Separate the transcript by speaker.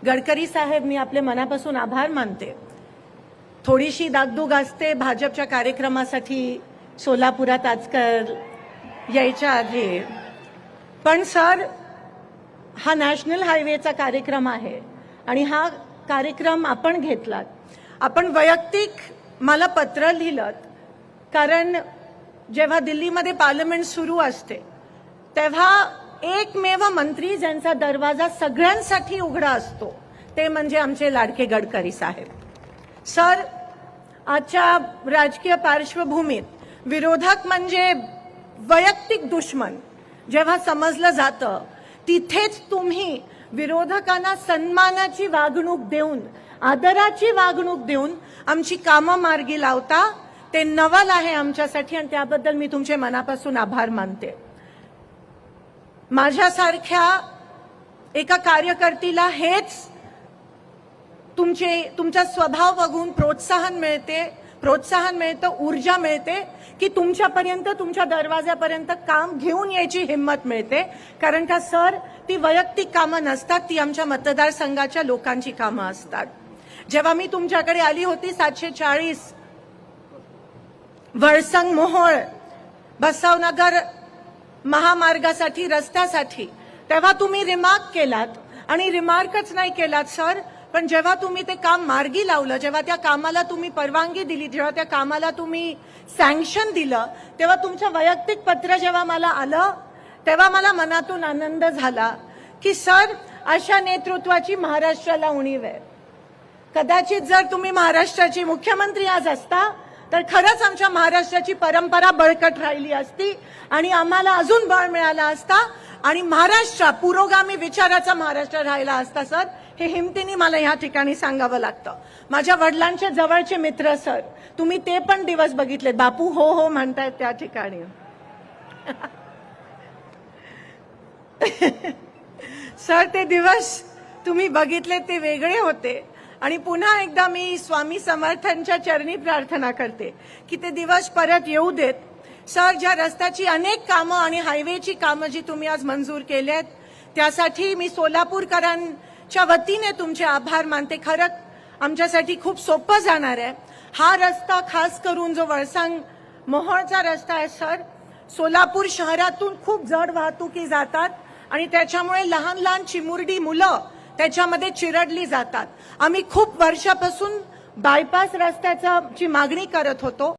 Speaker 1: गडकरी साहेब, मी आपले मनापासून आभार मानते. थोडीशी दागदूग असते भाजपच्या कार्यक्रमासाठी सोलापुरात आजकाल यायच्या आधी, पण सर, हा नॅशनल हायवेचा कार्यक्रम आहे आणि हा कार्यक्रम आपण घेतलात. आपण वैयक्तिक मला पत्र लिहिलं, कारण जेव्हा दिल्लीमध्ये पार्लमेंट सुरू असते तेव्हा एकमेव मंत्री ज्यांचा दरवाजा सगळ्यांसाठी उघडा असतो ते म्हणजे आमचे लाडके गडकरी साहेब. सर, आजच्या राजकीय पार्श्वभूमीत विरोधक म्हणजे वैयक्तिक दुश्मन जेव्हा समजलं जातं, तिथेच तुम्ही विरोधकांना सन्मानाची वागणूक देऊन, आदराची वागणूक देऊन आमची कामं मार्गी लावता. ते नवल आहे आमच्यासाठी आणि त्याबद्दल मी तुमचे मनापासून आभार मानते. माझ्यासारख्या एका कार्यकर्तीला हेच तुमचा स्वभाव बघून प्रोत्साहन मिळतं, ऊर्जा मिळते की तुमच्यापर्यंत, तुमच्या दरवाजापर्यंत काम घेऊन यायची हिंमत मिळते. कारण का सर, ती वैयक्तिक कामं नसतात, ती आमच्या मतदारसंघाच्या लोकांची कामं असतात. जेव्हा मी तुमच्याकडे आली होती 740 वळसंग मोहोळ बसवनगर महामार्गासाठी, रस्त्यासाठी, तेव्हा तुम्ही रिमार्क केलात. आणि रिमार्कच नाही केलात सर, पण जेव्हा तुम्ही ते काम मार्गी लावलं, जेव्हा त्या कामाला तुम्ही परवानगी दिली, जेव्हा त्या कामाला तुम्ही सँक्शन दिलं, तेव्हा तुमचं वैयक्तिक पत्र जेव्हा मला आलं तेव्हा मला मनातून आनंद झाला की सर, अशा नेतृत्वाची महाराष्ट्राला उणीव आहे. कदाचित जर तुम्ही महाराष्ट्राचे मुख्यमंत्री आज असता तर खरंच आमच्या महाराष्ट्राची परंपरा बळकट राहिली असती आणि आम्हाला अजून बळ मिळाला असता आणि महाराष्ट्र पुरोगामी विचाराचा महाराष्ट्र राहिला असता. सर, हे हिमतीने मला या ठिकाणी सांगावं लागतं. माझ्या वडिलांचे जवळचे मित्र सर, तुम्ही ते पण दिवस बघितले, बापू हो हो म्हणतायत त्या ठिकाणी. सर, ते दिवस तुम्ही बघितले, ते वेगळे होते. आणि पुन्हा एकदा मी स्वामी समर्थांच्या चरणी प्रार्थना करते की ते दिवस परत येऊ देत. सर, ज्या रस्त्याची अनेक कामं आणि हायवेची कामं जी तुम्ही आज मंजूर केलेत, त्यासाठी मी सोलापूरकरांच्या वतीने तुमचे आभार मानते. खरं आमच्यासाठी खूप सोपं जाणार आहे. हा रस्ता खास करून जो वळसंग मोहोळचा रस्ता आहे सर, सोलापूर शहरातून खूप जड वाहतुकी जातात आणि त्याच्यामुळे लहान लहान चिमुरडी मुलं त्याच्यामध्ये चिरडली जातात. आम्ही खूप वर्षापासून बायपास रस्त्याची मागणी करत होतो.